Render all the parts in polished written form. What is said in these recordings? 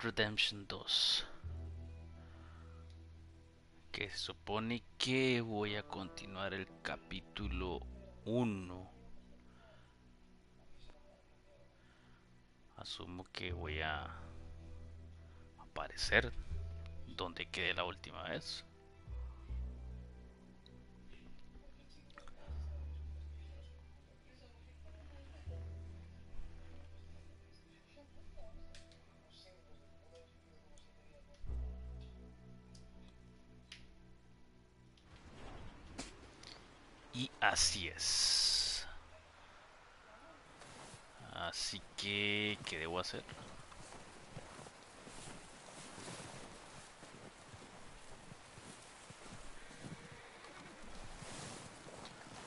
Redemption 2. Que se supone que voy a continuar el capítulo 1. Asumo que voy a aparecer donde quedé la última vez. Y así es. Así que, ¿qué debo hacer?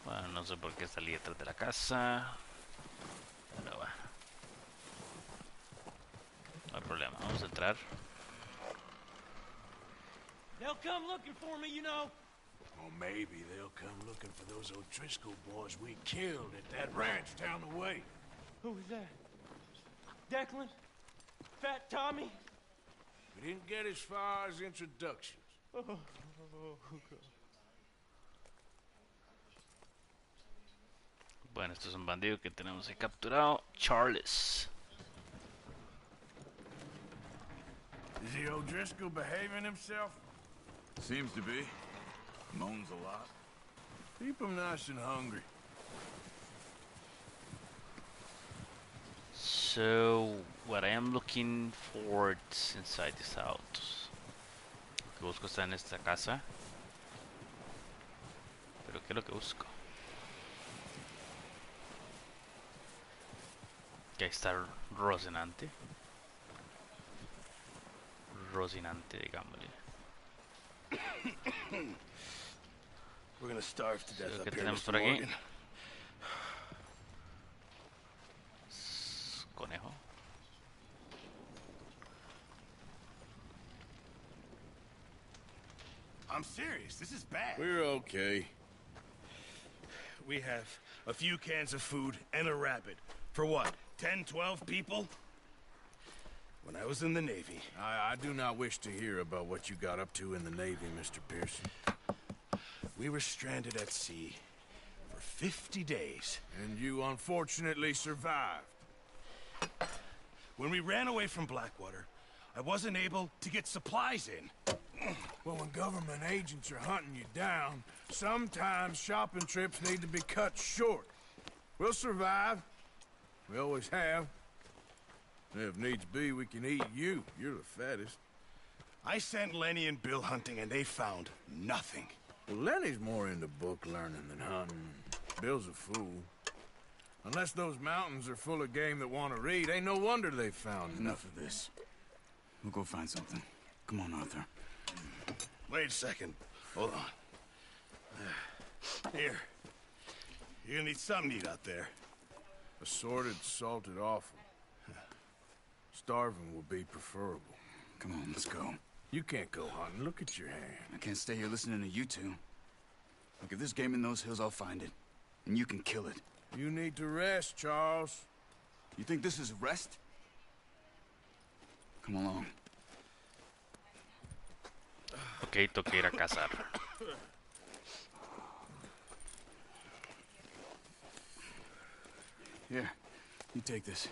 Bueno, no sé por qué salí detrás de la casa. Pero bueno, no hay problema. Vamos a entrar. They'll come looking for me, you know. Or maybe they'll come looking for those O'Driscoll boys we killed at that ranch down the way. Who was that? Declan? Fat Tommy? We didn't get as far as introductions. God. Bueno, esto es un bandido que tenemos ahí capturado. Charles. Is the O'Driscoll behaving himself? Seems to be. Moans a lot. Keep him nice and hungry. So, what I am looking for is inside this house. Lo que busco está en esta casa. Pero ¿qué es lo que busco? Que ahí está Rocinante. Rocinante, digámosle. We're gonna starve to death Lo up que here, tenemos Mr. por aquí. Morgan. Conejo. I'm serious. This is bad. We're okay. We have a few cans of food and a rabbit. For what? 10, 12 people? When I was in the Navy... I do not wish to hear about what you got up to in the Navy, Mr. Pearson. We were stranded at sea for 50 days. And you unfortunately survived. When we ran away from Blackwater, I wasn't able to get supplies in. Well, when government agents are hunting you down, sometimes shopping trips need to be cut short. We'll survive. We always have. If needs be, we can eat you. You're the fattest. I sent Lenny and Bill hunting, and they found nothing. Well, Lenny's more into book learning than hunting. Bill's a fool. Unless those mountains are full of game that want to read, ain't no wonder they found Enough of this. We'll go find something. Come on, Arthur. Wait a second. Hold on. Here. You're gonna need something to eat out there. assorted, salted offal. Starving will be preferable. Come on, let's go. You can't go hunting. Look at your hand. I can't stay here listening to you two. Look, if there's game in those hills, I'll find it. And you can kill it. You need to rest, Charles. You think this is rest? Come along. Ok, toca ir a cazar. Here, you take this.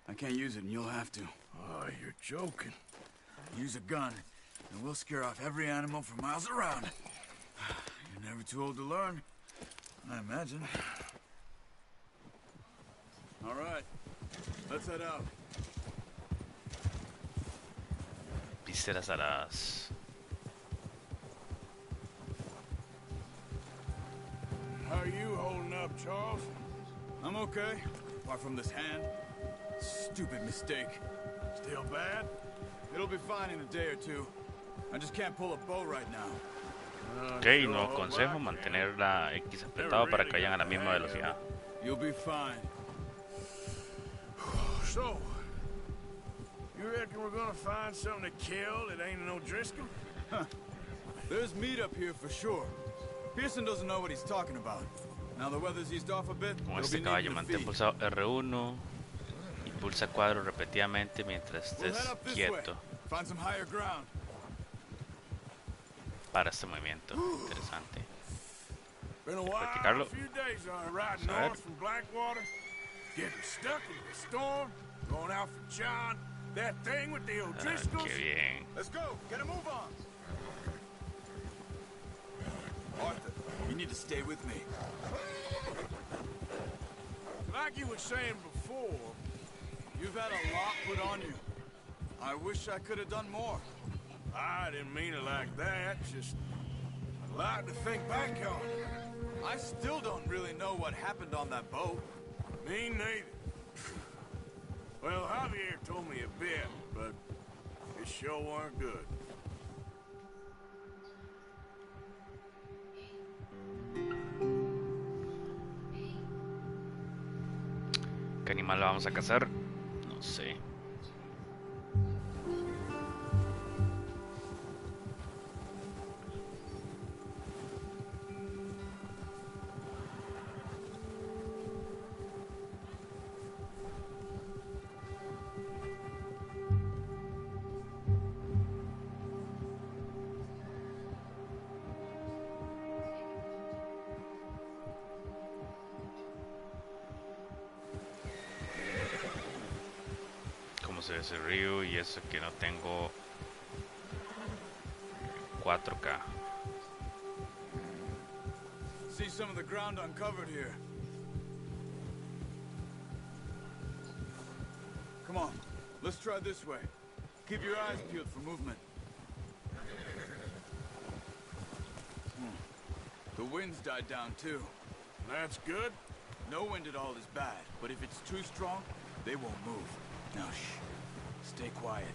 I can't use it, and you'll have to. Oh, you're joking. Use a gun, and we'll scare off every animal for miles around. You're never too old to learn, I imagine. All right, let's head out. Vísceras aradas. How are you holding up, Charles? I'm okay, apart from this hand. Stupid mistake. Still bad? It'll be fine in a day or two. I just can't pull a bow right now. Ok, nuevo consejo, mantener la X apretado para que vayan a la misma velocidad. You'll be fine. So, you reckon we're gonna find something to kill that ain't an O'Driscoll? There's meat up here for sure. Pearson doesn't know what he's talking about. Now the weather's eased off a bit. Con este caballo mantén pulsado R1 y Pulsa cuadro repetidamente mientras We'll head estés up this way. quieto Find some higher ground. para este movimiento. Interesante. Been a while, a Practicarlo. few days riding Vamos a ver. north from Blackwater. Getting stuck in the storm, going out for John. That thing with the O'Driscolls. Qué bien. Let's go. Get a move on. Arthur, you need to stay with me. Like you were saying before, You've had a lot put on you. I wish I could have done more. I didn't mean it like that. Just a lot to think back on. I still don't really know what happened on that boat. Me neither. Well, Javier told me a bit, but it sure weren't good. ¿Qué animal vamos a cazar? No sé. ¿Cómo se ve ese río? Y eso que no tengo 4K. See some of the ground uncovered here. Come on, let's try this way. Keep your eyes peeled for movement. The wind's died down too. That's good. No wind at all is bad, but if it's too strong, they won't move. Now shh. Stay quiet.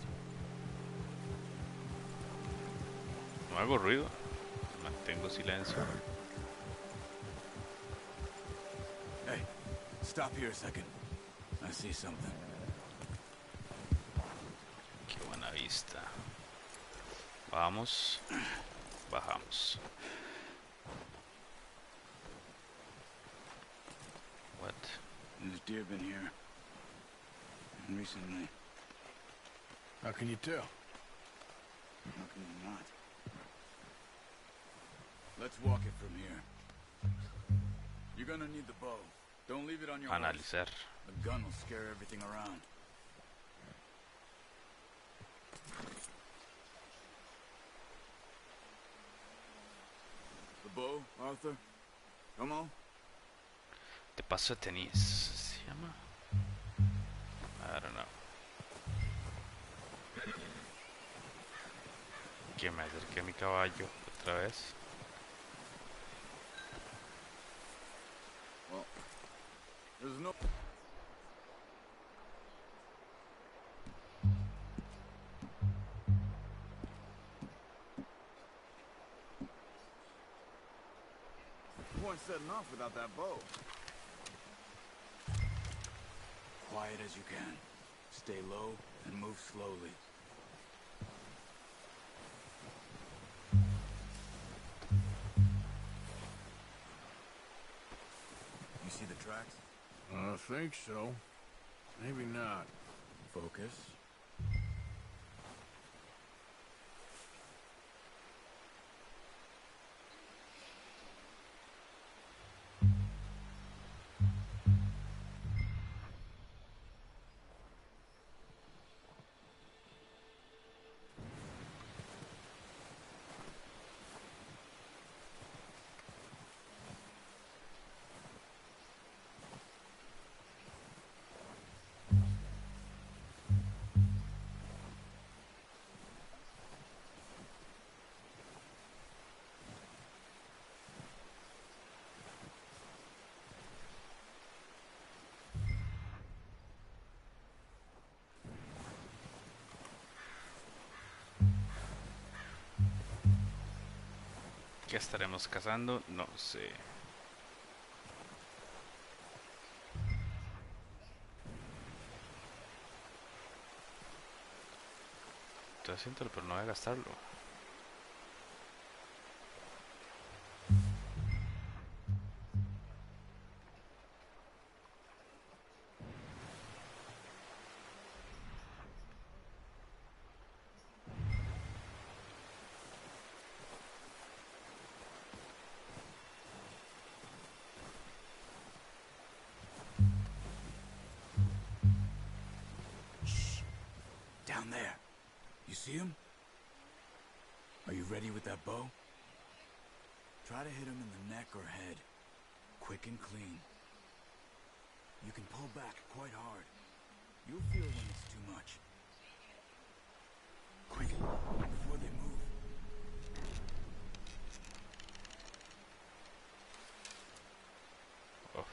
No hago ruido. Mantengo silencio. Hey, stop here a second. I see something. Qué buena vista. Vamos. Bajamos. What? There's deer been here. Recently. How can you tell? How can you not? Let's walk it from here. You're gonna need the bow. Don't leave it on your horse. Analizar. The gun will scare everything around. The bow, Arthur? Come on. De paso tenis. ¿Se llama? I don't know. Que me acerqué a mi caballo otra vez. Well, there's no... point setting off without that bow. Quiet as you can. Stay low and move slowly. You see the tracks? I think so. Maybe not. Focus. ¿Qué estaremos cazando? No sé. Estoy haciéndolo, pero no voy a gastarlo. there. You see him? Are you ready with that bow? Try to hit him in the neck or head. Quick and clean. You can pull back quite hard. You'll feel when it's too much. Quick, before they move. Oh.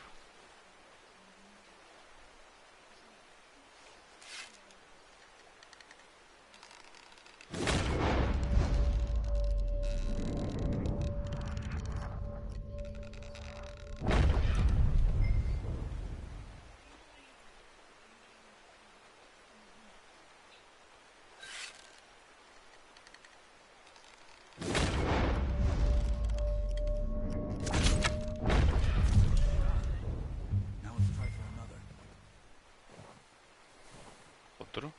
Now let's try for another. Otro.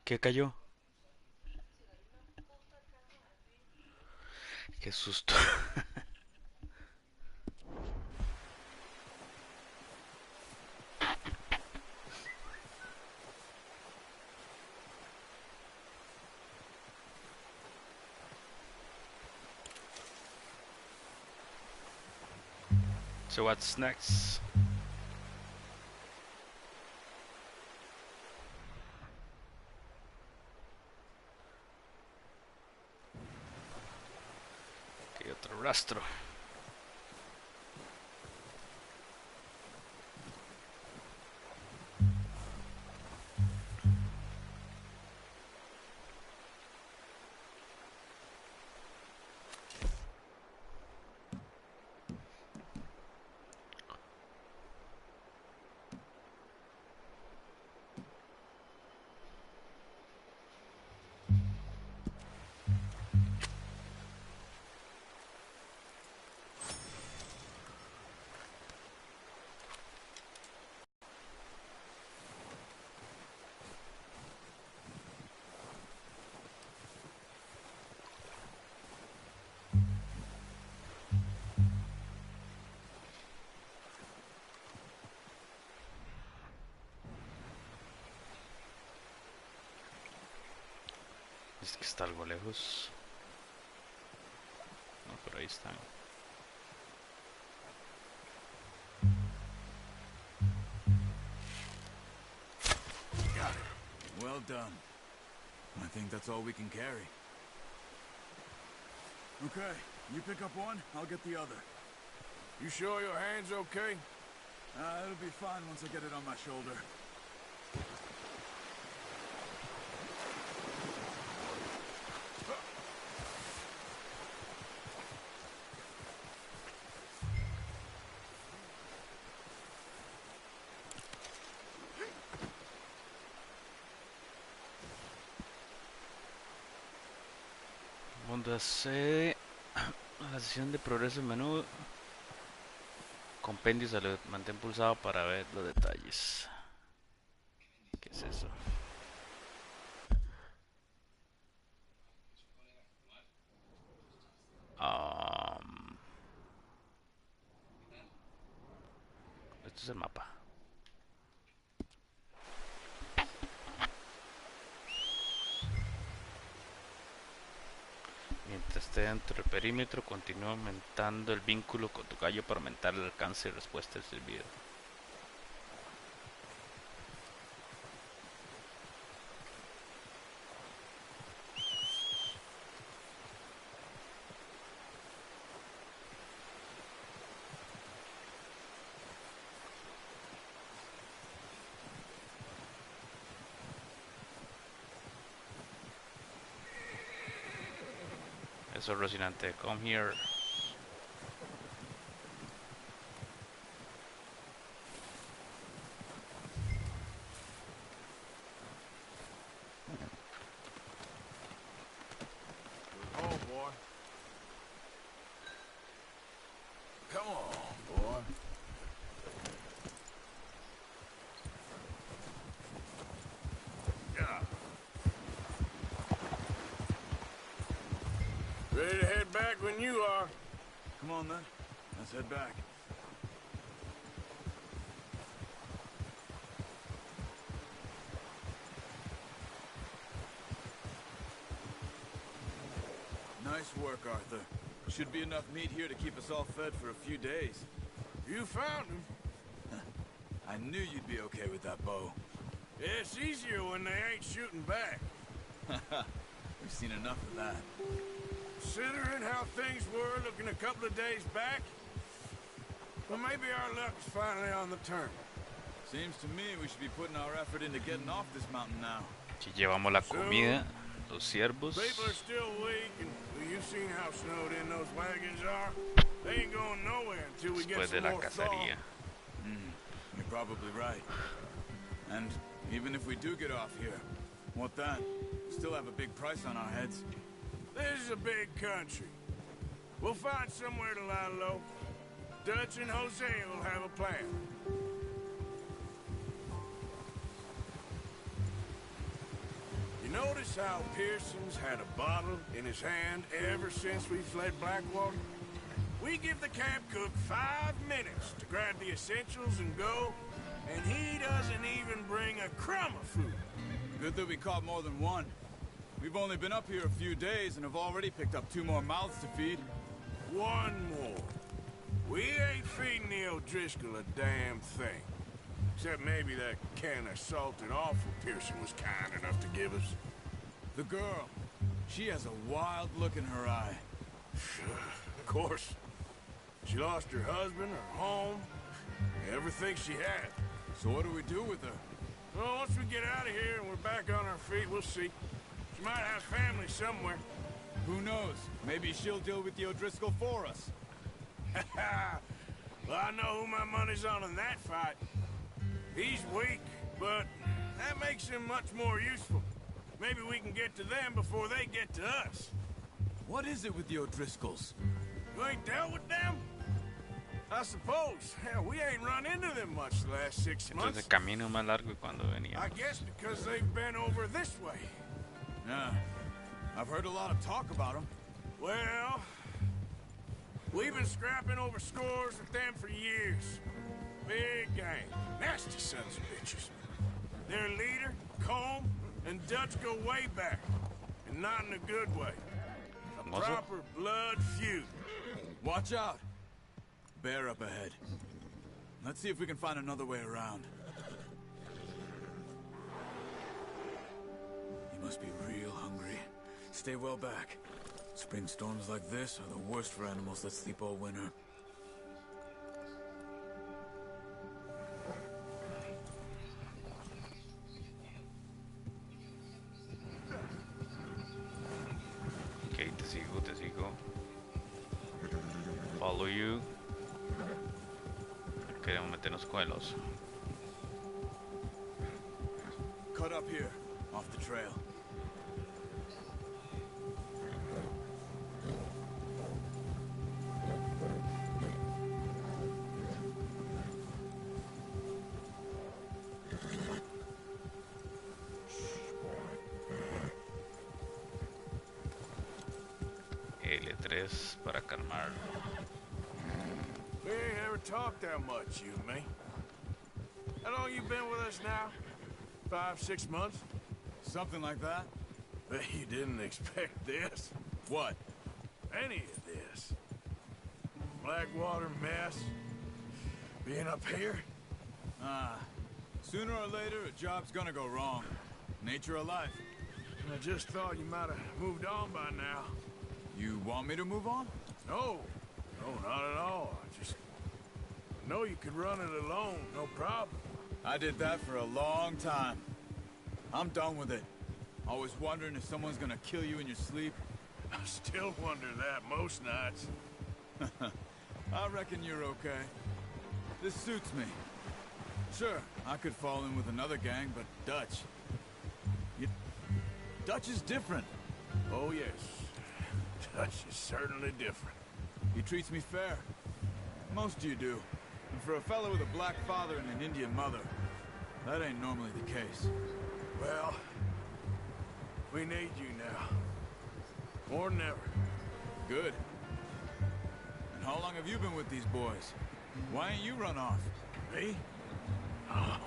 ¿Qué cayó? Qué susto. So what's next? Aquí hay otro rastro. Es que está algo lejos. No, pero ahí están. Got it. Well done. I think that's all we can carry. Okay, you pick up one, I'll get the other. You sure your hand's okay? It'll be fine once I get it on my shoulder. Donde se la sesión de progreso en menú. Compendio salud. Mantén pulsado para ver los detalles. ¿Qué es eso? Esto es el mapa. Mientras esté dentro del perímetro, continúa aumentando el vínculo con tu gallo para aumentar el alcance y respuesta del servidor. Eso es Rocinante. Come here. back when you are. Come on, then. Let's head back. Nice work, Arthur. Should be enough meat here to keep us all fed for a few days. You found him. I knew you'd be okay with that bow. Yeah, it's easier when they ain't shooting back. We've seen enough of that. Considering how things were looking a couple of days back, well, maybe our luck is finally on the turn. Seems to me we should be putting our effort into getting off this mountain now. Si llevamos la comida, los ciervos. People are still weak, and well, you've seen how snowed in those wagons are. They ain't going nowhere until we get Después de some la more thaw. cacería. You're probably right. And even if we do get off here, what then? We still have a big price on our heads. This is a big country. We'll find somewhere to lie low. Dutch and Hosea will have a plan. You notice how Pearson's had a bottle in his hand ever since we fled Blackwater? We give the camp cook 5 minutes to grab the essentials and go, and he doesn't even bring a crumb of food. Good that we caught more than one. We've only been up here a few days and have already picked up 2 more mouths to feed. One more. We ain't feeding the O'Driscoll a damn thing. Except maybe that can of salted offal Pearson was kind enough to give us. The girl. She has a wild look in her eye. Of course. She lost her husband, her home, everything she had. So what do we do with her? Well, once we get out of here and we're back on our feet, we'll see. She might have family somewhere. Who knows? Maybe she'll deal with the O'Driscoll for us. Well, I know who my money's on in that fight. He's weak, but that makes him much more useful. Maybe we can get to them before they get to us. What is it with the O'Driscolls? You ain't dealt with them? I suppose. Hell, we ain't run into them much the last 6 Entonces months. el camino más largo que cuando I veníamos. guess because they've been over this way. Yeah. I've heard a lot of talk about them. Well, we've been scrapping over scores with them for years. Big gang. Nasty sons of bitches. Their leader, Combe, and Dutch go way back. And not in a good way. A Famoso. proper blood feud. Watch out. Bear up ahead. Let's see if we can find another way around. You must be real hungry. Stay well back. Spring storms like this are the worst for animals that sleep all winter. Ok, te sigo, te sigo. Follow you. Queremos meternos con el oso. Cut up here, off the trail. L3 para calmar. We ain't ever talked that much, you and me. How long you been with us now? 5, 6 months? Something like that? Bet you didn't expect this. What? Any of this. Blackwater mess. Being up here. Sooner or later, a job's gonna go wrong. Nature of life. I just thought you might have moved on by now. You want me to move on? No. No, not at all. I just know you could run it alone, no problem. I did that for a long time. I'm done with it. Always wondering if someone's gonna kill you in your sleep. I still wonder that most nights. I reckon you're okay. This suits me. Sure, I could fall in with another gang, but Dutch... Dutch is different. Oh, yes. Dutch is certainly different. He treats me fair. Most of you do. And for a fellow with a black father and an Indian mother, that ain't normally the case. Well, we need you now. More than ever. Good. How long have you been with these boys? Why ain't you run off? Me? Oh,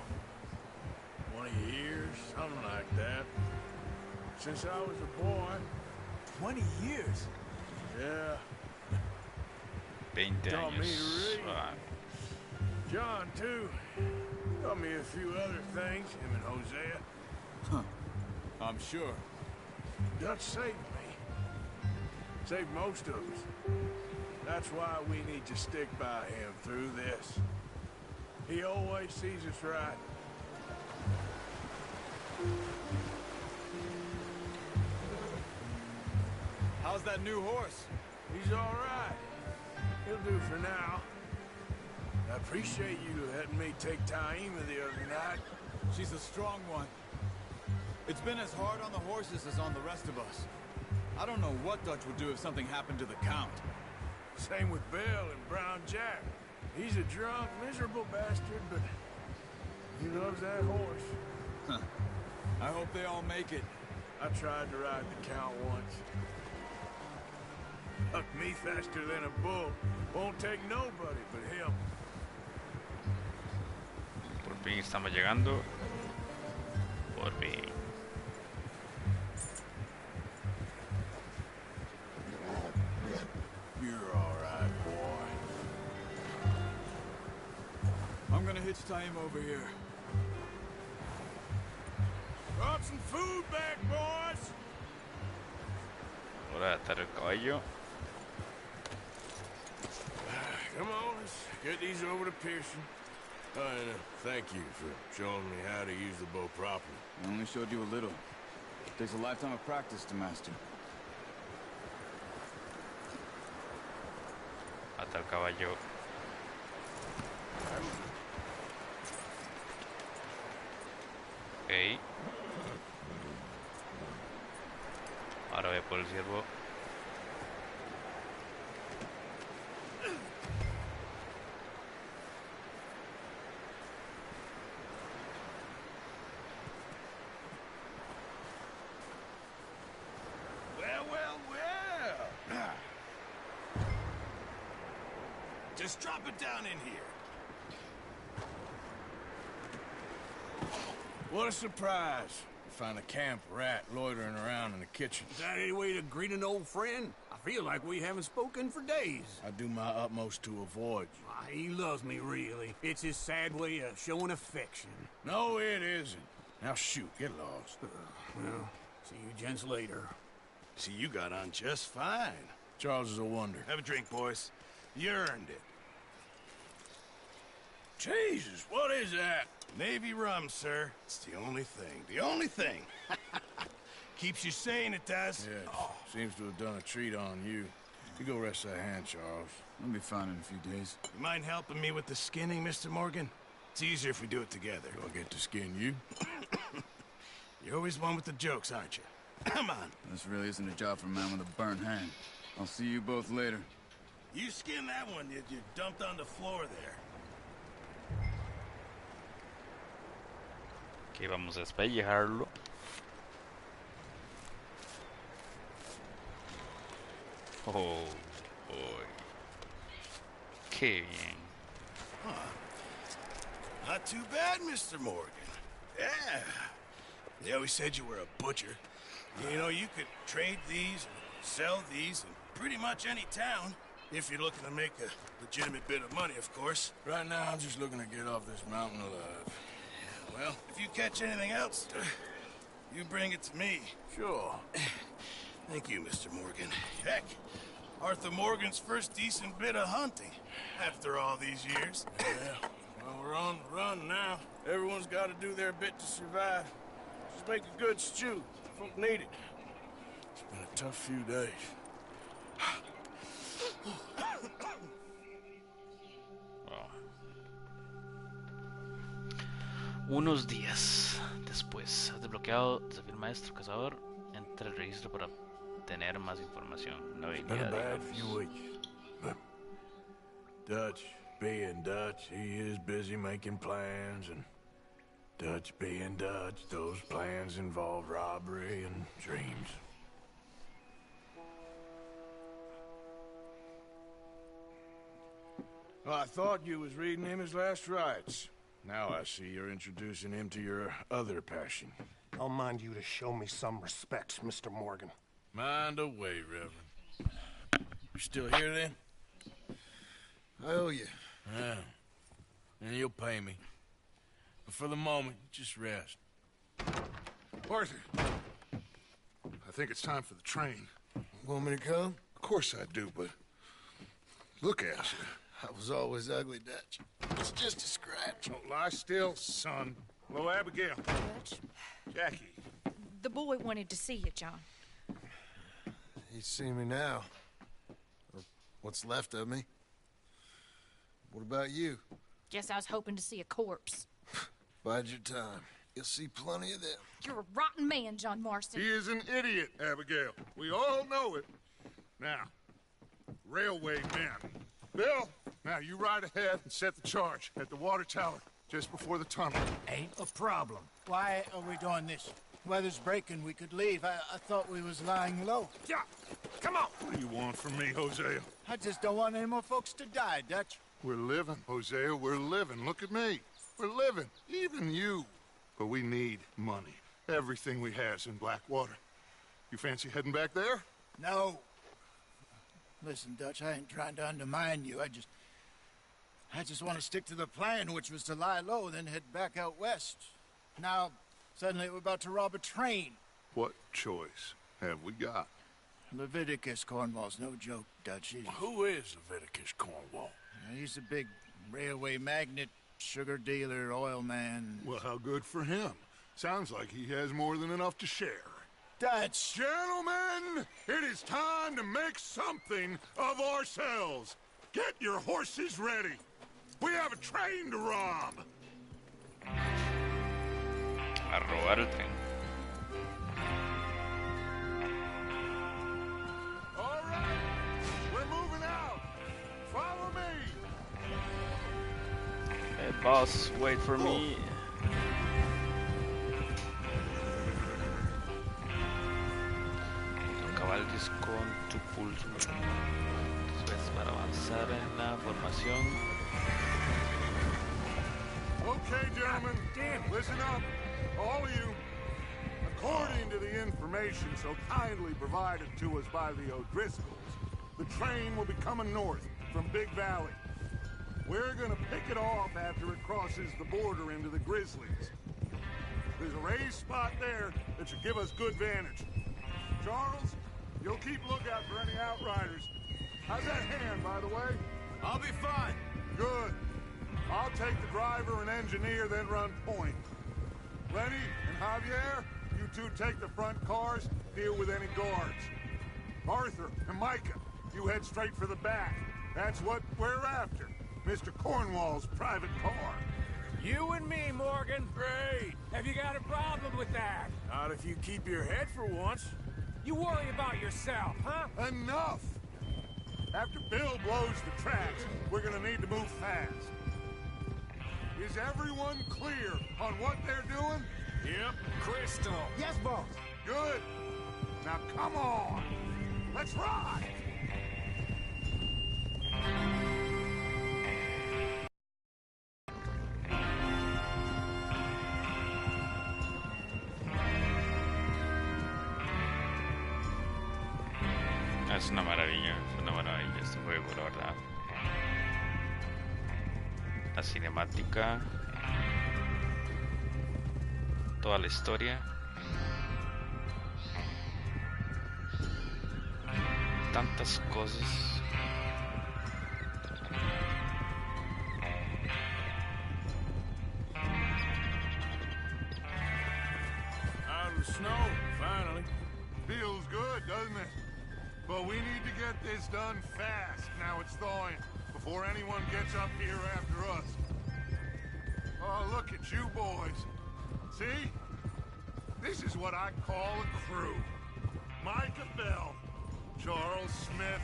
20 years, something like that. Since I was a boy. 20 years? Yeah. 20 Taught me to años. read. Ah, John, too. Taught me a few other things, him and Hosea. I'm sure. Dutch saved me. Saved most of us. That's why we need to stick by him through this. He always sees us right. How's that new horse? He's all right. He'll do for now. I appreciate you letting me take Taima the other night. She's a strong one. It's been as hard on the horses as on the rest of us. I don't know what Dutch would do if something happened to the Count. Same with Bill and Brown Jack. He's a drunk, miserable bastard, but he loves that horse. I hope they all make it. I tried to ride the Count once. Bucked me faster than a bull. Won't take nobody but him. por fin estamos llegando. Por fin. You're all right, boy. I'm gonna hitch Taim over here. Brought some food back, boys. Hora de atar el caballo. Come on, let's get these over to Pearson. And thank you for showing me how to use the bow properly. I only showed you a little. Takes a lifetime of practice to master. Ata el caballo. Ok. Ahora voy por el ciervo. Well. Just drop it down in here. What a surprise. Find a camp rat loitering around in the kitchen. Is that any way to greet an old friend? I feel like we haven't spoken for days. I do my utmost to avoid you. He loves me, really. It's his sad way of showing affection. No, it isn't. Now shoot, get lost. Well, see you gents later. See, you got on just fine. Charles is a wonder. Have a drink, boys. You earned it. Jesus, what is that? Navy rum, sir. It's the only thing. The only thing. Keeps you sane, it does. Yes, seems to have done a treat on you. You go rest that hand, Charles. I'll be fine in a few days. You mind helping me with the skinning, Mr. Morgan? It's easier if we do it together. Do I get to skin you? You're always one with the jokes, aren't you? Come on. This really isn't a job for a man with a burnt hand. I'll see you both later. You skinned that one you dumped on the floor there. Ok, vamos a despellejarlo. Oh, boy. Qué bien. Not too bad, Mr. Morgan. Yeah. They always said you were a butcher. You know, you could trade these, sell these in pretty much any town. If you're looking to make a legitimate bit of money, of course. Right now, I'm just looking to get off this mountain alive. Well, if you catch anything else, you bring it to me. Sure. Thank you, Mr. Morgan. Heck, Arthur Morgan's first decent bit of hunting after all these years. Yeah, well, we're on the run now. Everyone's got to do their bit to survive. Just make a good stew. Folk need it. It's been a tough few days. Unos días después, has desbloqueado desafío maestro cazador. Entra el registro para tener más información. Una Been a habilidad, bad digamos. few weeks. But Dutch being Dutch, he is busy making plans, and Dutch being Dutch, those plans involve robbery and dreams. Well, I thought you was reading him his last rites. Now I see you're introducing him to your other passion. I'll mind you to show me some respect, Mr. Morgan. Mind away, Reverend. You still here, then? I owe you. Yeah. And you'll pay me. But for the moment, just rest. Arthur, I think it's time for the train. Want me to come? Of course I do, but look at you. I was always ugly, Dutch. It's just a scratch. Don't lie still, son. Hello, Abigail. Dutch, Jackie. the boy wanted to see you, John. He's seen me now. Or what's left of me. What about you? Guess I was hoping to see a corpse. Bide your time. You'll see plenty of them. You're a rotten man, John Marston. He is an idiot, Abigail. We all know it. Now, railway men. Bill, now you ride ahead and set the charge at the water tower just before the tunnel. Ain't a problem. Why are we doing this? Weather's breaking. We could leave. I thought we was lying low. Yeah, come on. What do you want from me, Hosea? I just don't want any more folks to die, Dutch. We're living, Hosea. We're living. Look at me. We're living. Even you. But we need money. Everything we has in Blackwater. You fancy heading back there? No. Listen, Dutch, I ain't trying to undermine you. I just want to stick to the plan, which was to lie low, then head back out west. Now, suddenly we're about to rob a train. What choice have we got? Leviticus Cornwall's no joke, Dutch. Who is Leviticus Cornwall? He's a big railway magnate, sugar dealer, oil man. Well, how good for him. Sounds like he has more than enough to share. Dutch! Gentlemen, it is time to make something of ourselves. Get your horses ready. We have a train to rob. A robar el tren. All right, we're moving out. Follow me. Hey, boss, wait for me. No cabalgues con tu pulso. Después para avanzar en la formación. Okay, gentlemen, listen up, all of you. According to the information so kindly provided to us by the O'Driscolls, the train will be coming north from Big Valley. We're gonna pick it off after it crosses the border into the Grizzlies. There's a raised spot there that should give us good vantage. Charles, you'll keep lookout for any outriders. How's that hand, by the way? I'll be fine. Good. I'll take the driver and engineer, then run point. Lenny and Javier, you two take the front cars, deal with any guards. Arthur and Micah, you head straight for the back. That's what we're after. Mr. Cornwall's private car. You and me, Morgan. Great. Have you got a problem with that? Not if you keep your head for once. You worry about yourself, huh? Enough! After Bill blows the tracks, we're gonna need to move fast. Is everyone clear on what they're doing? Yep. Crystal. Yes, boss. Good. Now come on. Let's ride. Es una maravilla este juego, la verdad. La cinemática, toda la historia, tantas cosas. Out of the snow, finally. Feels good, doesn't it? But we need to get this done fast. Now it's thawing, before anyone gets up here after us. Oh, look at you boys. See? This is what I call a crew. Micah Bell, Charles Smith,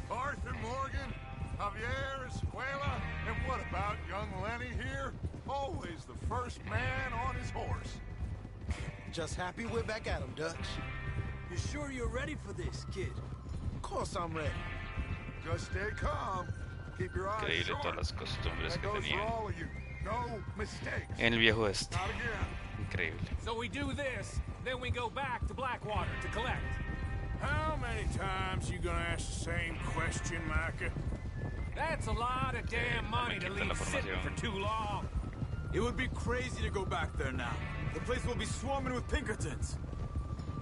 Arthur Morgan, Javier Escuela, and what about young Lenny here? Always the first man on his horse. Just happy we're back at him, Dutch. You sure you're ready for this, kid? Of course I'm ready. Just stay calm. Keep your eyes Increíble todas sharp. las costumbres That que goes for tenían all of you. No mistakes. en el viejo este. Not again. Increíble. So we do this, then we go back to Blackwater to collect. How many times you gonna ask the same question, Micah? That's a lot of damn money to quita la leave sitting formación. for too long. It would be crazy to go back there now. The place will be swarming with Pinkertons.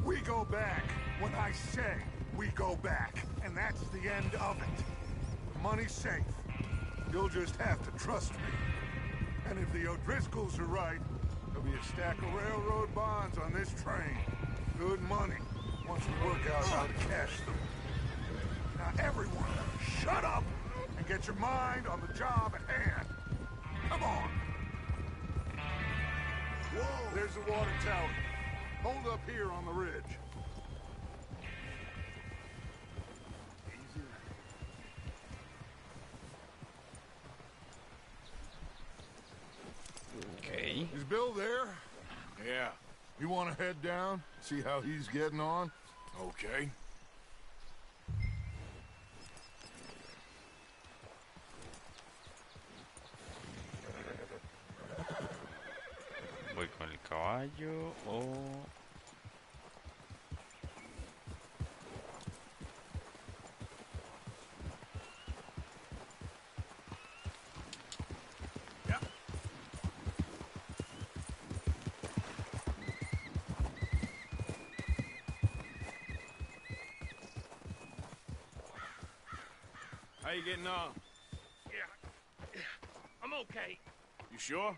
We go back when I say we go back. And that's the end of it. The money's safe. You'll just have to trust me. And if the O'Driscolls are right, there'll be a stack of railroad bonds on this train. Good money, once we work out how to cash them. Now everyone, shut up and get your mind on the job at hand. Come on. Whoa, there's the water tower. Hold up here on the ridge. Easy. Ok. Is Bill there? Yeah, You want to head down, see how he's getting on? okay. Voy con el caballo o... How you getting on? Yeah, I'm okay. You sure?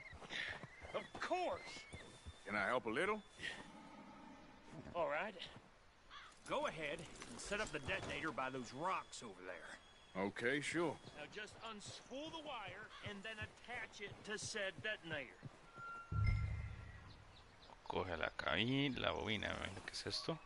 Of course. Can I help a little? All right. Go ahead and set up the detonator by those rocks over there. Okay, sure. Now just unspool the wire and then attach it to said detonator. Coge la cabina, la bobina, ¿qué es esto?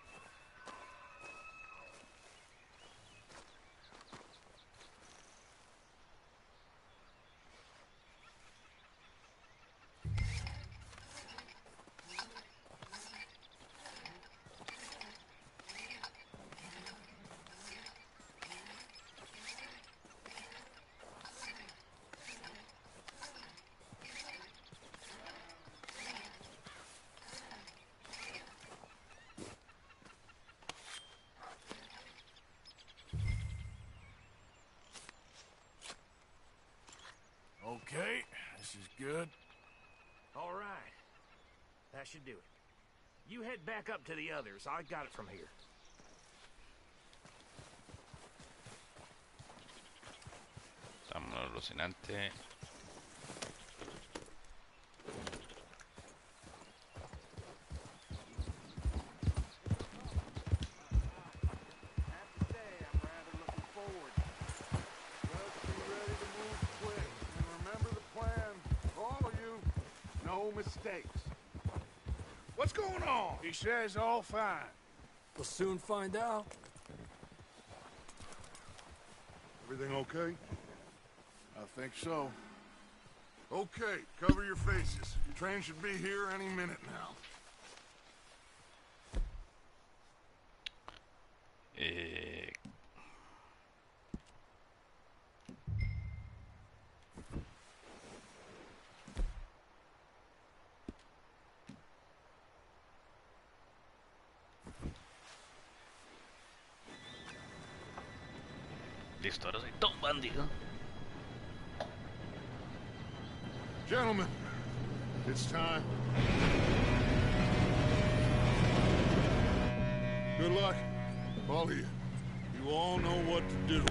Okay, this is good. All right. That should do it. You head back up to the others. I got it from here. Vámonos, alucinante. Mistakes. What's going on? He says all fine. We'll soon find out. Everything okay? I think so. Okay, cover your faces. Train should be here any minute now. Listo, ahora soy todo un bandido. Gentlemen, it's time. Good luck, all of you. You all know what to do.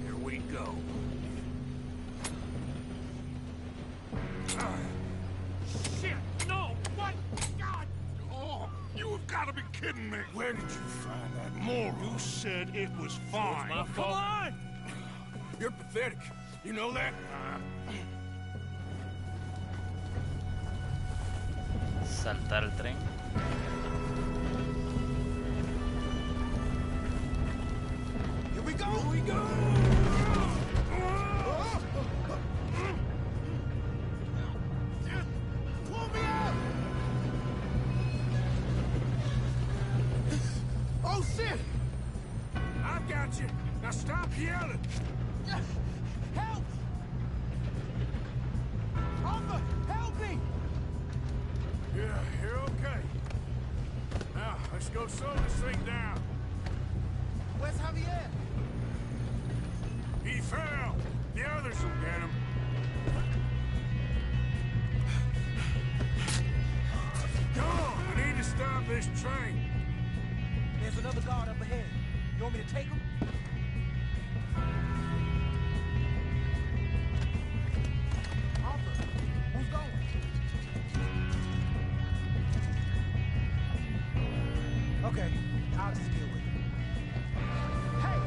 Here we go. Shit! No! What? God! Oh, you have got to be kidding me. Where did you find that moron? You said it was fine. My fault. Come on! You're pathetic. You know that? Saltar el tren. Here we go! Here we go! Pull me out! drowning! Help! Arthur, help me! Yeah, you're okay. Now, let's go slow this thing down. Where's Javier? He fell. The others will get him. Come on, we need to stop this train. There's another guard up ahead. You want me to take him? Arthur, who's going? Okay, I'll just deal with it. Hey!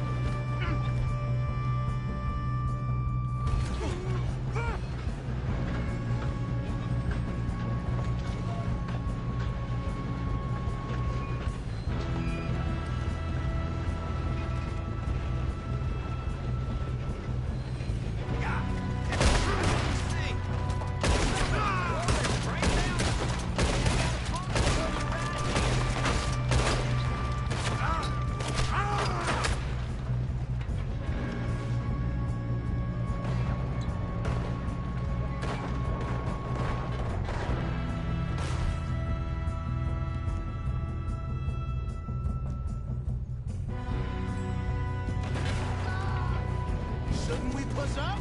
Shouldn't we push up?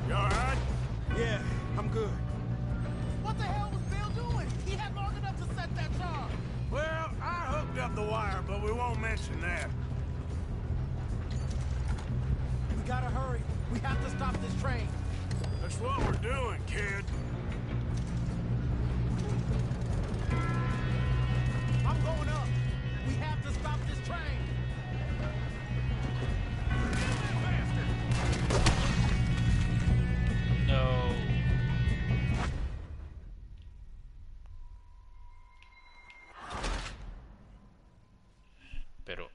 You all right? Yeah, I'm good. What the hell was Bill doing? He had long enough to set that charge. Well, I hooked up the wire, but we won't mention that. We gotta hurry. We have to stop this train. That's what we're doing, kid. I'm going up. We have to stop this train. No. Pero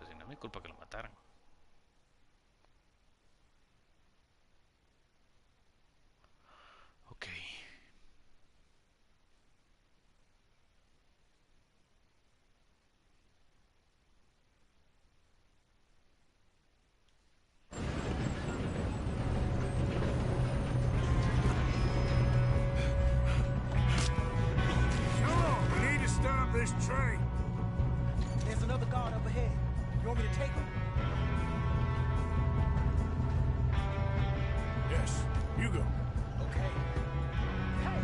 si no es mi culpa que lo mataran. Ok. Come on, we need to stop this train. There's another guard up ahead. You want me to take him? Yes, you go. Okay. Hey!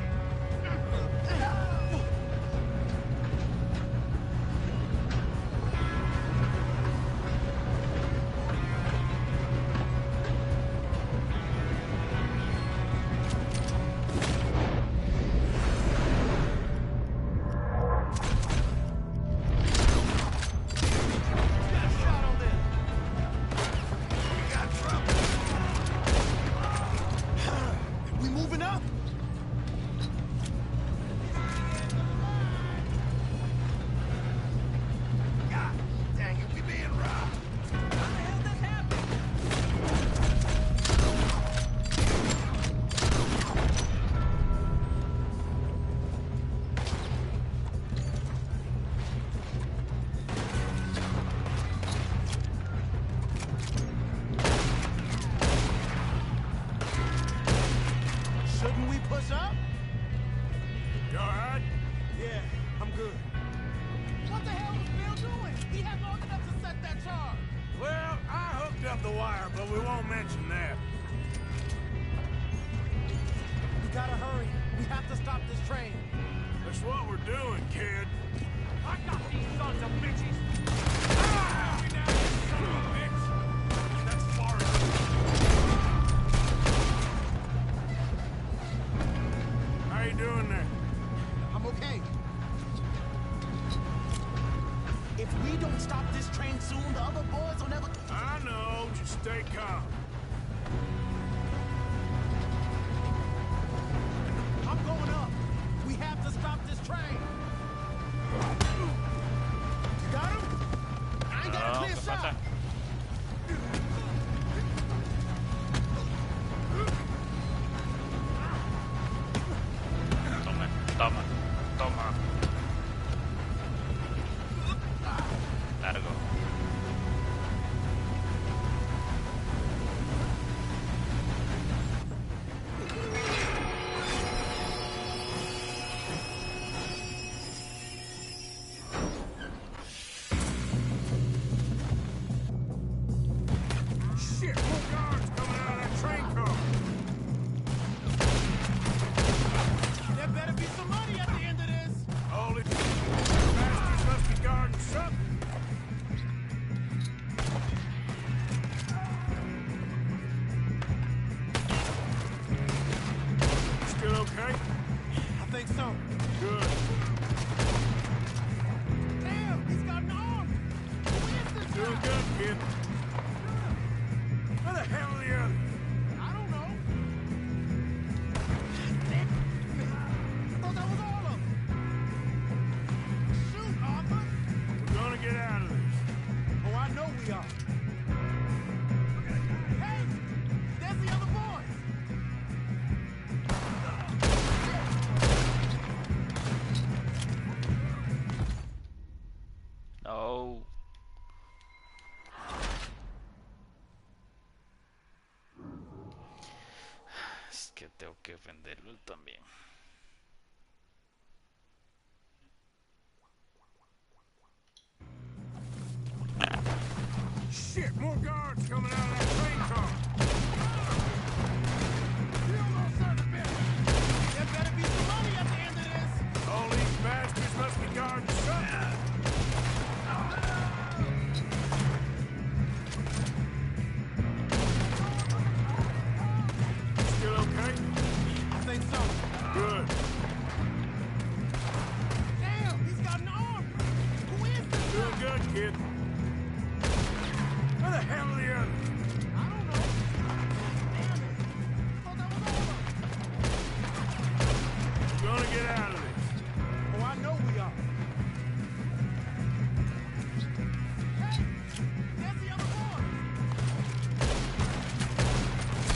We moving up? God dang it, we being robbed. How the hell this happened? Shouldn't we push up? You all right? Yeah, I'm good. What the hell was Bill doing? He had long enough to set that charge. Well, I hooked up the wire, but we won't mention that. We gotta hurry. We have to stop this train. That's what we're doing, kid. I got these sons of bitches. Ah! Help me now, you son of a bitch. That's far enough. How you doing there? I'm okay. If we don't stop this train soon, the other boys will never... I know, just stay calm. I'm going up. We have to stop this train. You got him? que tengo que defenderlo también. Shit, more guards coming out of that train car. You little son of a bitch. There better be some money at the end of this. All these bastards must be guarding something. Still okay? I think so. Good. Damn, he's got an arm! Who is this? Doing good, kid. Where the hell are the others? I don't know. Damn it. I thought that was all of We're gonna get out of this. Oh, I know we are. Hey! There's the other boy!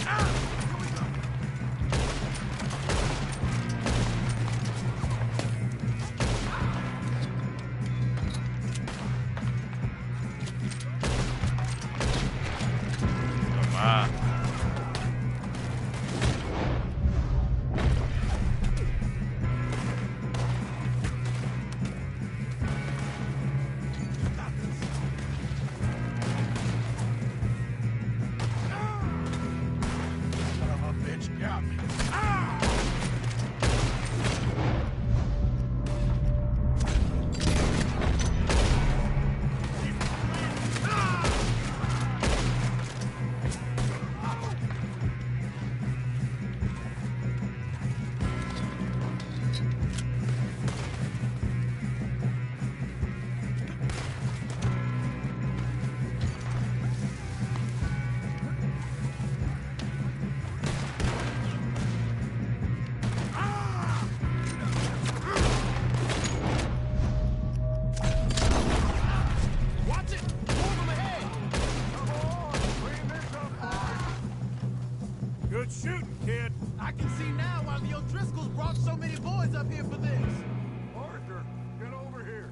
Ah! Here we go. Ah. Son of a bitch got me. Watch it! Move him ahead! Good shooting, kid. I can see now why the O'Driscolls brought so many boys up here for this. Arthur, get over here.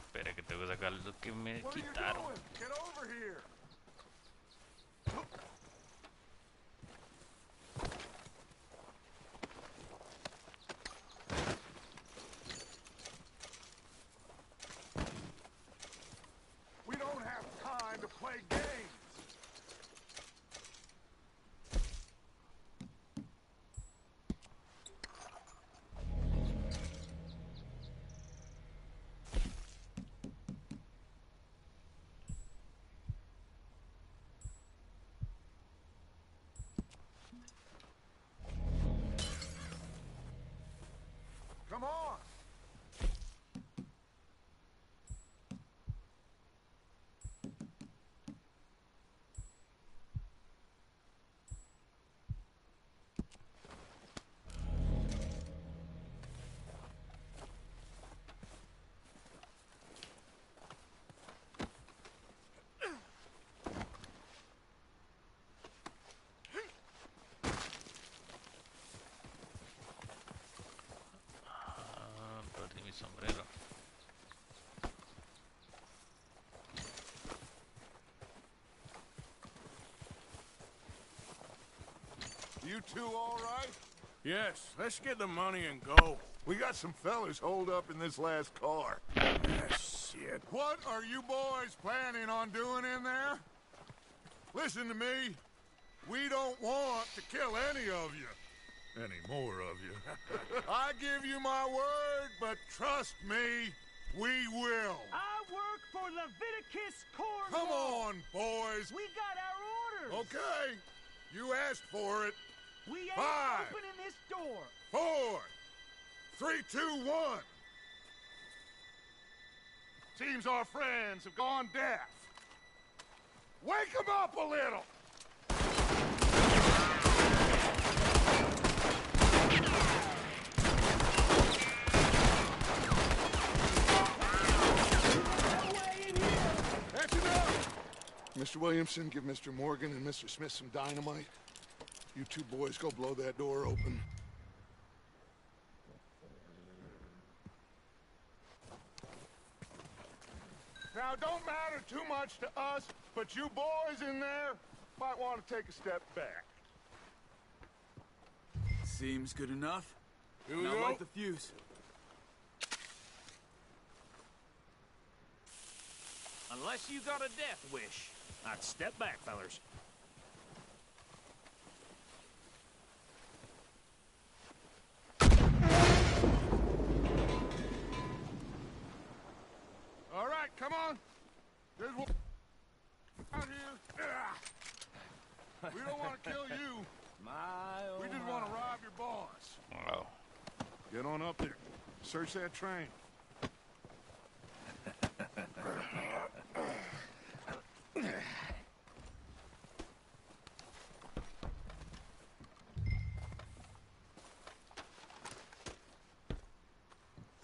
Espera que tengo que sacar lo que me What are you quitaron. doing? Get over here. We don't have time to play games. Come on. Ah, perdí mi sombrero. You two all right? Yes, let's get the money and go. We got some fellas holed up in this last car. Ah, shit. What are you boys planning on doing in there? Listen to me. We don't want to kill any of you. Any more of you. I give you my word, but trust me, we will. I work for Leviticus Cornwall. Come on, boys. We got our orders. Okay. You asked for it. We ain't 5, opening this door. 4, 3, 2, 1. Seems our friends have gone deaf. Wake them up a little. Mr. Williamson, give Mr. Morgan and Mr. Smith some dynamite. You two boys go blow that door open. Now, don't matter too much to us, but you boys in there might want to take a step back. Seems good enough. Here we Now go. light the fuse. Unless you got a death wish, I'd step back, fellers. All right, come on. There's one out here. We don't want to kill you. We just want to rob your boss. Wow. Get on up there. Search that train.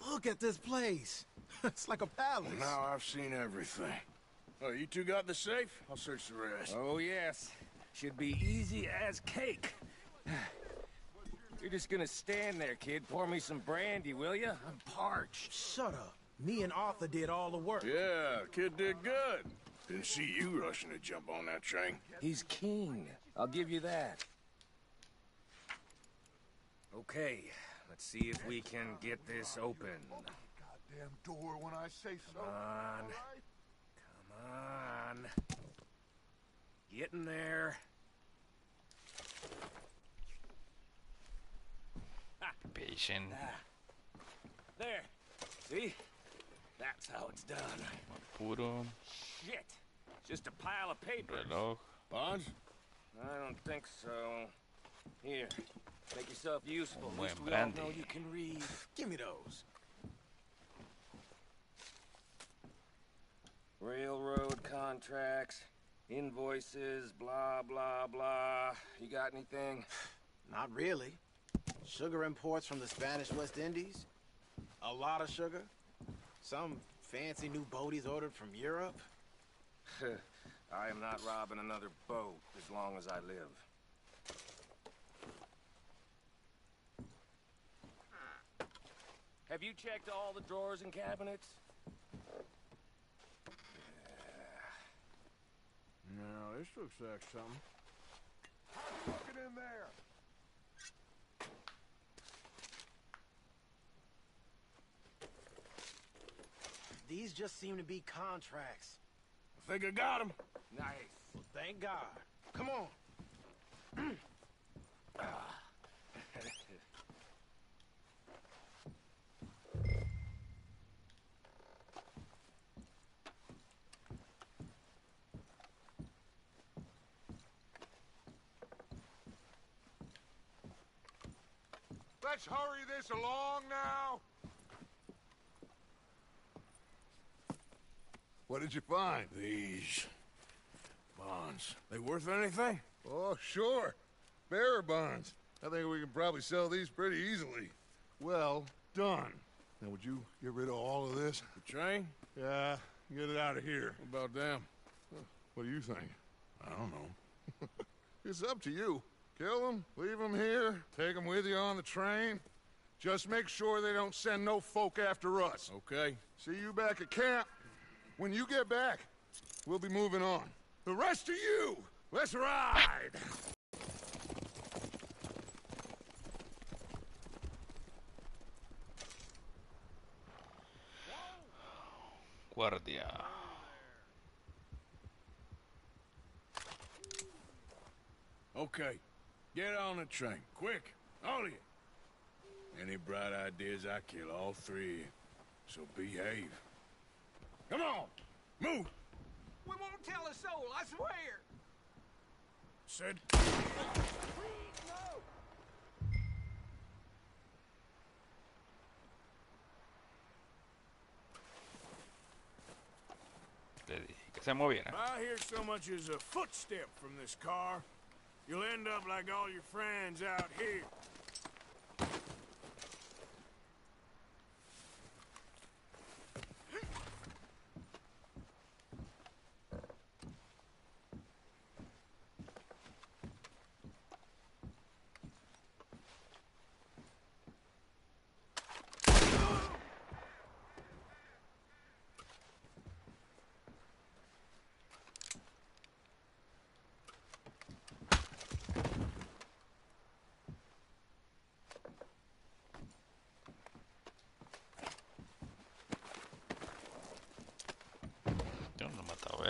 Look at this place. It's like a palace. Now I've seen everything. Oh, you two got the safe? I'll search the rest. Oh, yes. Should be easy as cake. You're just gonna stand there, kid. Pour me some brandy, will you? I'm parched. Shut up. Me and Arthur did all the work. Yeah, kid did good. Didn't see you rushing to jump on that train. He's king. I'll give you that. Okay, let's see if we can get this open. Goddamn door when I say so. Come on. Come on. Get in there. Patient. There. See? That's how it's done. Puro. Shit. Just a pile of paper. Reloj. Bonds? I don't think so. Here. Make yourself useful. At least Buen we all brandy. know you can read. Give me those. Railroad contracts, invoices, blah, blah, blah. You got anything? Not really. Sugar imports from the Spanish West Indies. A lot of sugar. Some fancy new boat he's ordered from Europe. I am not robbing another boat as long as I live. Have you checked all the drawers and cabinets? No, this looks like something. Look it in there. These just seem to be contracts. I think I got him. Nice. Well, thank God. Come on. Let's hurry this along now. What did you find? These bonds. They worth anything? Oh, sure. Bearer bonds. I think we can probably sell these pretty easily. Well done. Now, would you get rid of all of this? The train? Yeah, get it out of here. What about them? What do you think? I don't know. It's up to you. Kill them, leave them here, take them with you on the train. Just make sure they don't send no folk after us. Okay. See you back at camp. When you get back, we'll be moving on. The rest of you, let's ride! Guardia. Okay. Get on the train. Quick. All of you. Any bright ideas, I kill all three of you. So behave. Come on. Move. We won't tell a soul, I swear. Said. Le dije que se moviera. If I hear so much as a footstep from this car, you'll end up like all your friends out here.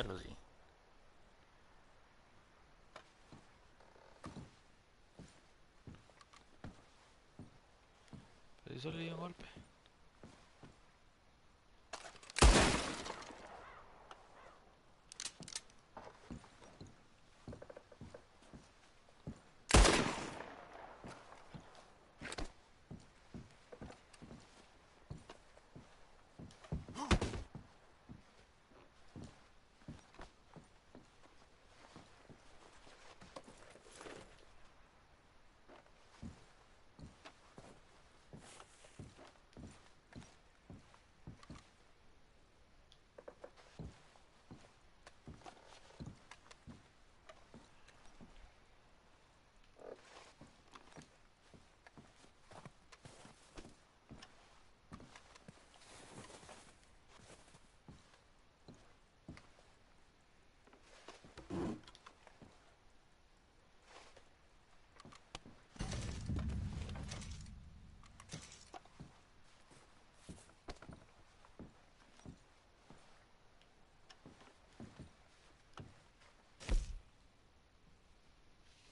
early. Pero solo le dio un golpe.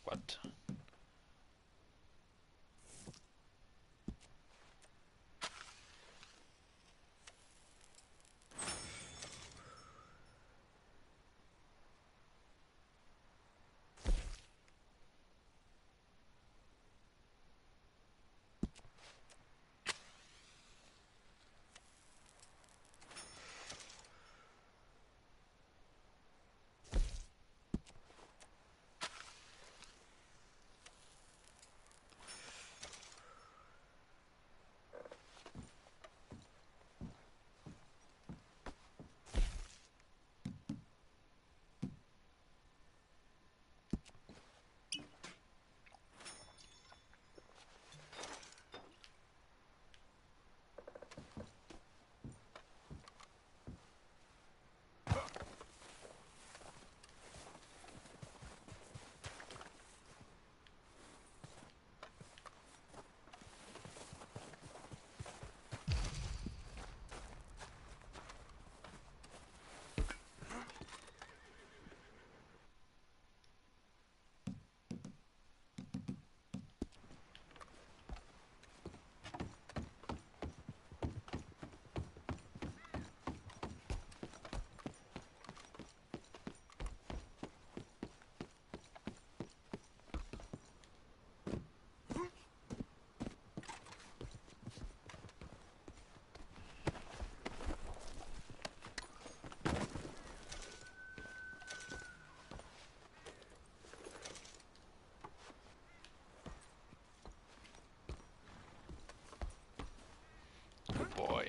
What? Good boy.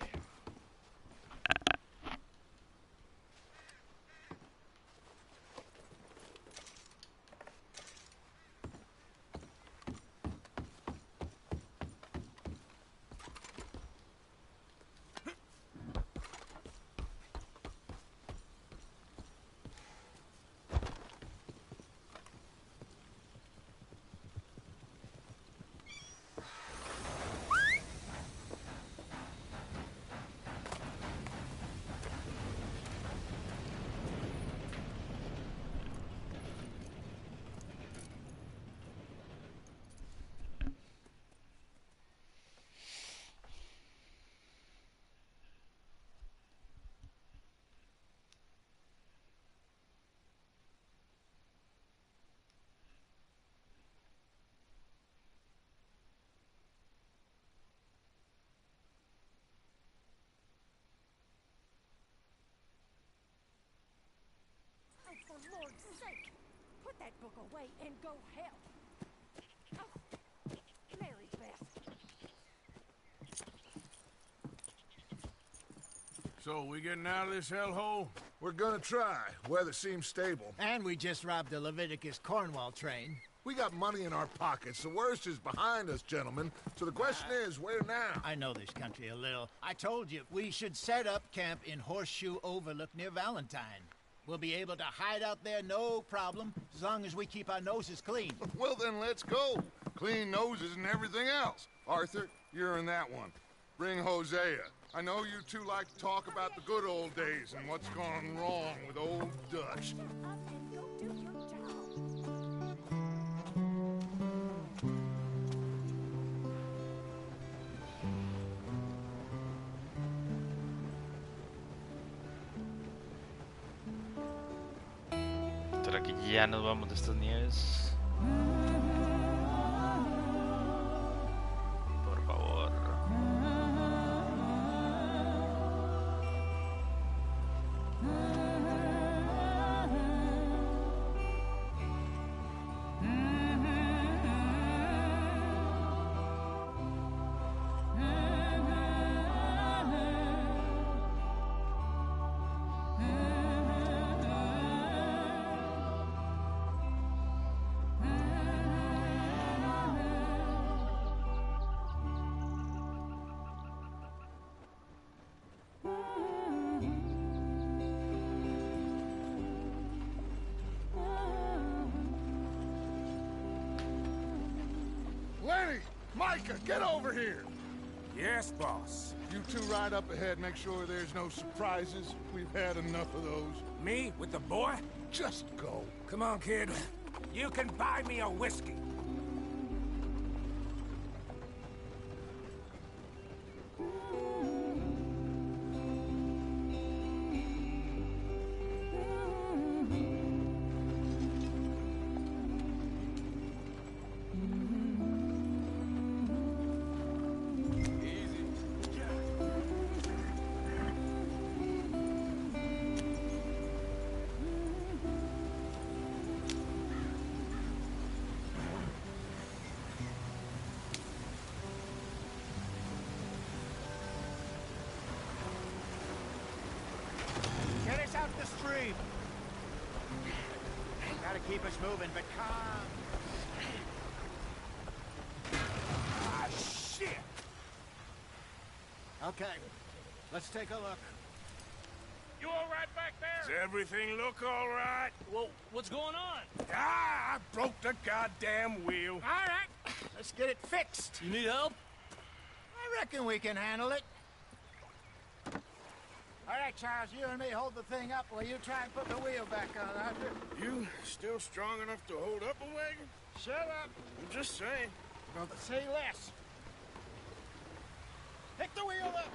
Oh, for Lord's sake! Put that book away and go help! Oh, Mary Beth. So, we getting out of this hellhole? We're gonna try. Weather seems stable. And we just robbed the Leviticus Cornwall train. We got money in our pockets. The worst is behind us, gentlemen. So the question is, where now? I know this country a little. I told you, we should set up camp in Horseshoe Overlook near Valentine. We'll be able to hide out there no problem, as long as we keep our noses clean. Well, then let's go. Clean noses and everything else. Arthur, you're in that one. Bring Hosea. I know you two like to talk about the good old days and what's gone wrong with old Dutch. Up and go do your job. ¿Será que ya nos vamos de estas nieves? Por favor. Lenny! Micah, get over here! Yes, boss. You two ride up ahead, make sure there's no surprises. We've had enough of those. Me with the boy? Just go. Come on, kid. You can buy me a whiskey. Get us out the stream. Gotta keep us moving, but calm. Ah, shit! Okay, let's take a look. You all right back there? Does everything look all right? Well, what's going on? Ah, I broke the goddamn wheel. All right, let's get it fixed. You need help? I reckon we can handle it. All right, Charles, you and me hold the thing up while you try and put the wheel back on, Arthur. You still strong enough to hold up a wagon? Shut up. I'm just saying. Don't say less. Pick the wheel up.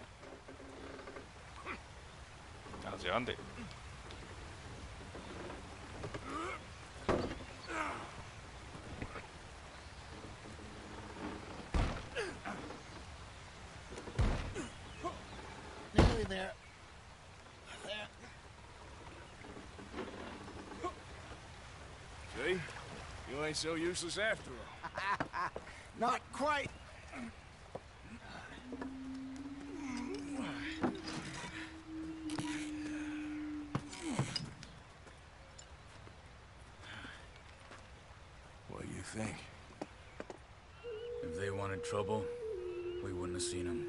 ¿Hacia dónde? Nearly there. There. See? You ain't so useless after all. Not quite. What do you think? If they wanted trouble, we wouldn't have seen them.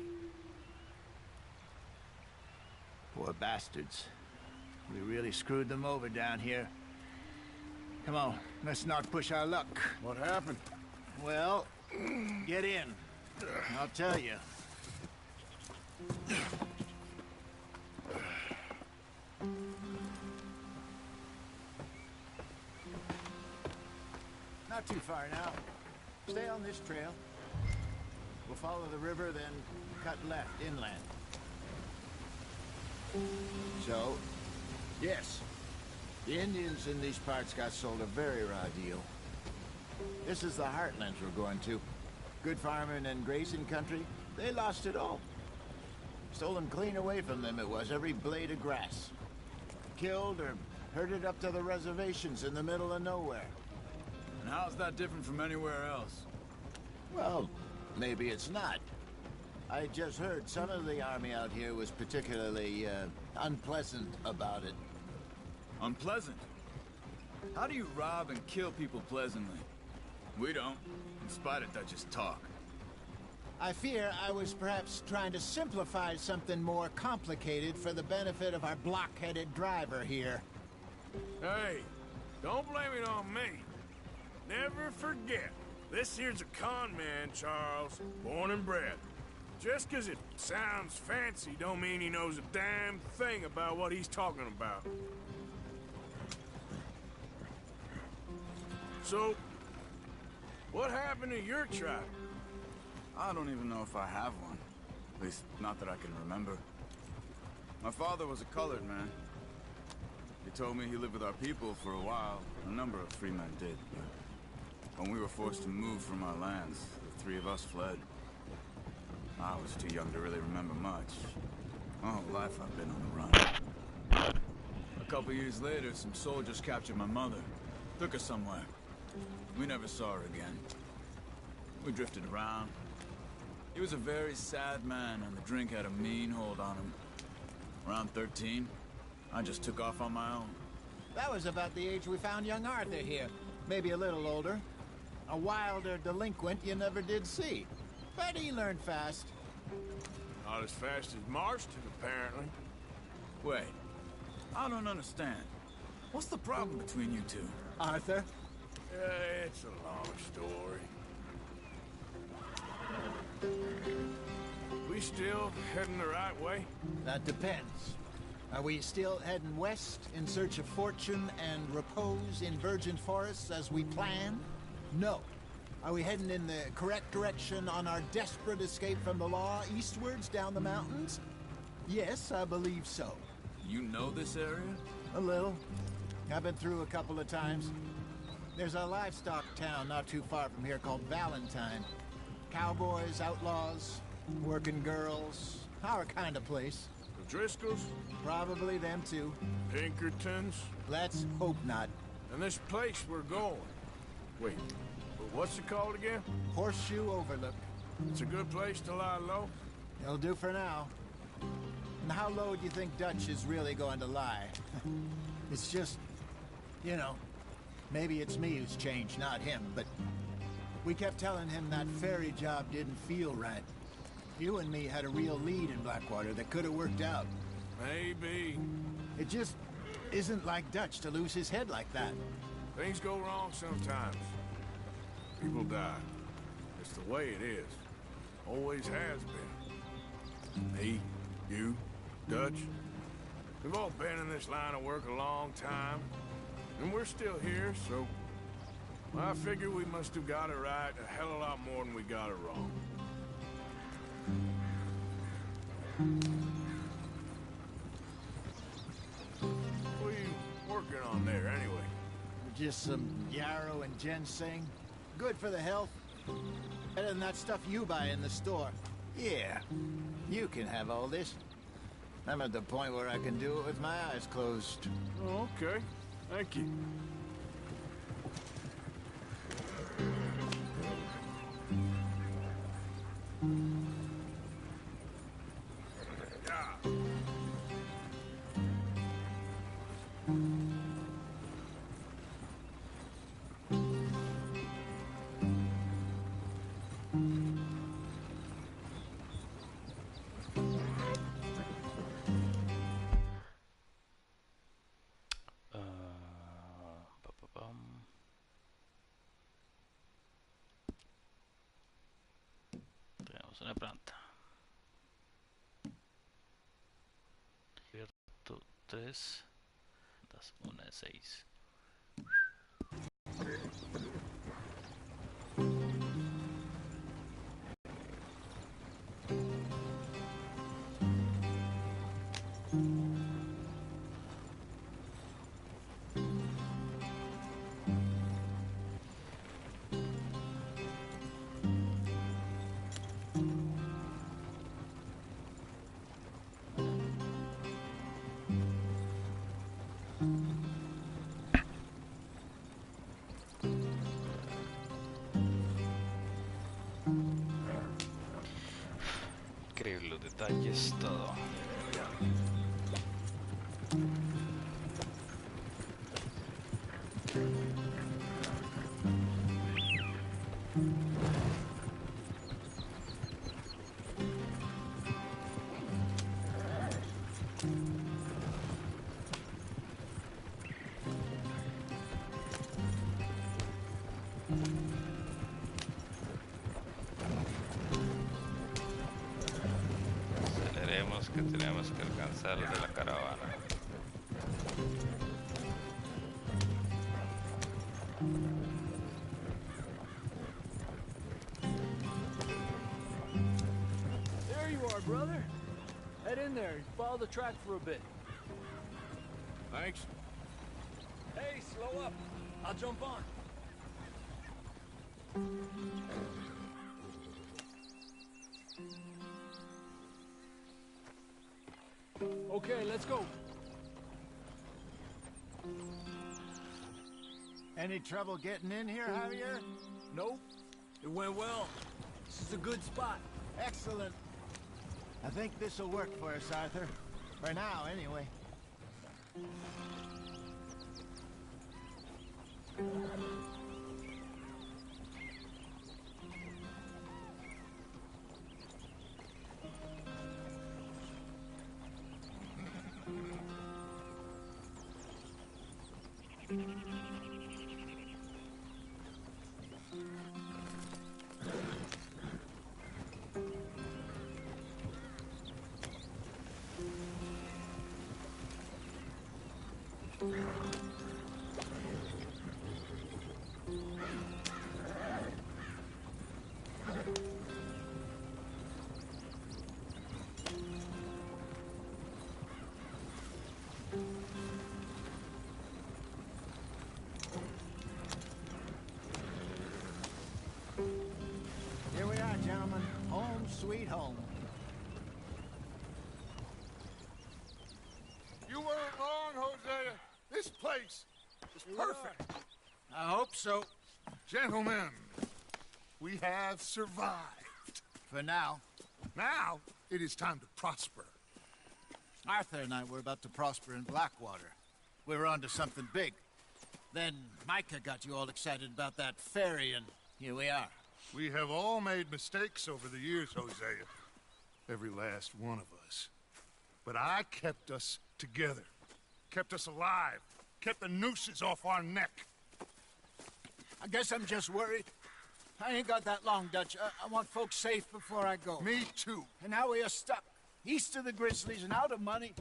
Poor bastards. We really screwed them over down here. Come on, let's not push our luck. What happened? Well, get in. I'll tell you. Not too far now. Stay on this trail. We'll follow the river, then cut left inland. So, yes, the Indians in these parts got sold a very raw deal. This is the heartlands we're going to. Good farming and grazing country, they lost it all. Stolen clean away from them it was, every blade of grass. Killed or herded up to the reservations in the middle of nowhere. And how's that different from anywhere else? Well, maybe it's not. I just heard some of the army out here was particularly, unpleasant about it. Unpleasant? How do you rob and kill people pleasantly? We don't, in spite of Dutch's talk. I fear I was perhaps trying to simplify something more complicated for the benefit of our block-headed driver here. Hey, don't blame it on me. Never forget, this here's a con man, Charles, born and bred. Just 'cause it sounds fancy don't mean he knows a damn thing about what he's talking about. So, what happened to your tribe? I don't even know if I have one. At least, not that I can remember. My father was a colored man. He told me he lived with our people for a while. A number of free men did, but when we were forced to move from our lands, the three of us fled. I was too young to really remember much. My whole life I've been on the run. A couple years later, some soldiers captured my mother. Took her somewhere. We never saw her again. We drifted around. He was a very sad man, and the drink had a mean hold on him. Around 13, I just took off on my own. That was about the age we found young Arthur here. Maybe a little older. A wilder delinquent you never did see. But he learned fast. Not as fast as Marston, apparently. Wait, I don't understand. What's the problem between you two? Arthur? It's a long story. We still heading the right way? That depends. Are we still heading west in search of fortune and repose in virgin forests as we planned? No. Are we heading in the correct direction on our desperate escape from the law eastwards down the mountains? Yes, I believe so. You know this area? A little. I've been through a couple of times. There's a livestock town not too far from here called Valentine. Cowboys, outlaws, working girls, our kind of place. The Driscolls? Probably them too. Pinkertons? Let's hope not. And this place we're going. Wait, what's it called again? Horseshoe Overlook. It's a good place to lie low? It'll do for now. And how low do you think Dutch is really going to lie? It's just, you know, maybe it's me who's changed, not him, but we kept telling him that ferry job didn't feel right. You and me had a real lead in Blackwater that could have worked out. Maybe. It just isn't like Dutch to lose his head like that. Things go wrong sometimes. People die. It's the way it is. Always has been. Me, you, Dutch. We've all been in this line of work a long time. And we're still here, so... I figure we must have got it right a hell of a lot more than we got it wrong. What are you working on there, anyway? Just some yarrow and ginseng. Good for the health. Better than that stuff you buy in the store. Yeah, you can have all this. I'm at the point where I can do it with my eyes closed. Oh, okay. Thank you. Tenemos una planta. Directo 3, 1 de 6. Increíble los detalles, todo. que tenemos que alcanzar de la caravana. There you are, brother. Head in there and follow the track for a bit. Thanks. Hey, slow up. I'll jump on. Okay, let's go. Any trouble getting in here, Javier? Nope. It went well. This is a good spot. Excellent. I think this'll work for us, Arthur. For now, anyway. Here we are, gentlemen. Home sweet home. You weren't wrong, Hosea. This place is perfect. I hope so. Gentlemen, we have survived. For now. Now, it is time to prosper. Arthur and I were about to prosper in Blackwater. We were onto something big. Then Micah got you all excited about that ferry, and here we are. We have all made mistakes over the years, Hosea. Every last one of us. But I kept us together. Kept us alive. Kept the nooses off our neck. I guess I'm just worried. I ain't got that long, Dutch. I want folks safe before I go. Me too. And now we are stuck. East of the Grizzlies and out of money.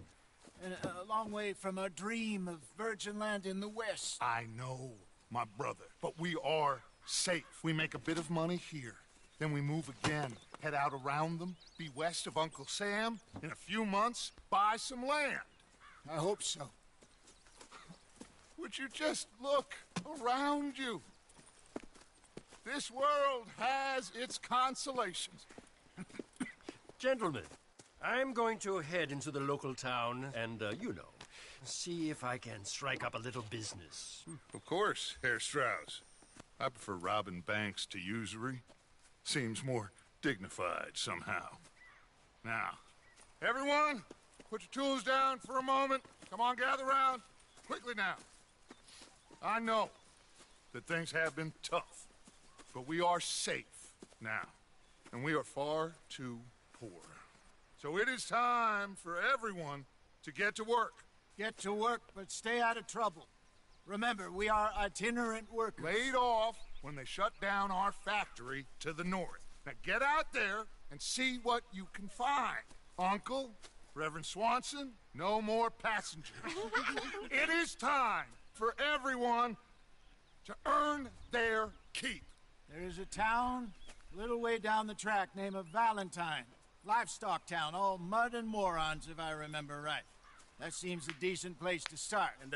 And a long way from our dream of virgin land in the west. I know, my brother. But we are safe. We make a bit of money here. Then we move again. Head out around them. Be west of Uncle Sam. In a few months, buy some land. I hope so. Would you just look around you? This world has its consolations. Gentlemen, I'm going to head into the local town and, see if I can strike up a little business. Of course, Herr Strauss. I prefer robbing banks to usury. Seems more dignified somehow. Now, everyone, put your tools down for a moment. Come on, gather round. Quickly now. I know that things have been tough, but we are safe now, and we are far too poor. So it is time for everyone to get to work. Get to work, but stay out of trouble. Remember, we are itinerant workers. Laid off when they shut down our factory to the north. Now get out there and see what you can find. Uncle, Reverend Swanson, no more passengers. It is time for everyone to earn their keep. There is a town a little way down the track named Valentine. Livestock town, all mud and morons, if I remember right. That seems a decent place to start. And,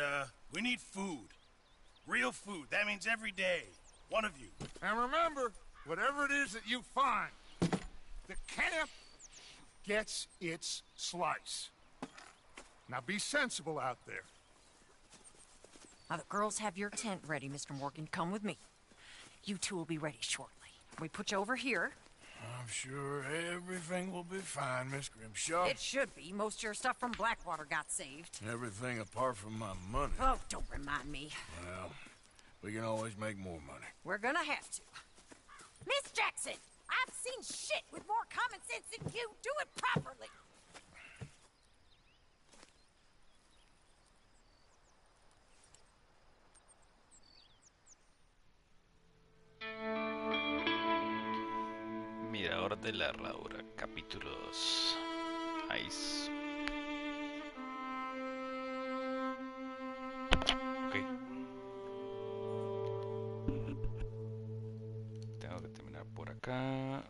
we need food. Real food. That means every day. One of you. And remember, whatever it is that you find, the camp gets its slice. Now be sensible out there. Now the girls have your tent ready, Mr. Morgan. Come with me. You two will be ready shortly. We put you over here. I'm sure everything will be fine, Miss Grimshaw. It should be. Most of your stuff from Blackwater got saved. Everything apart from my money. Oh, don't remind me. Well, we can always make more money. We're gonna have to. Miss Jackson, I've seen shit with more common sense than you. Do it properly. Mirador de la herradura, capítulo 2. Nice. Ok. Tengo que terminar por acá.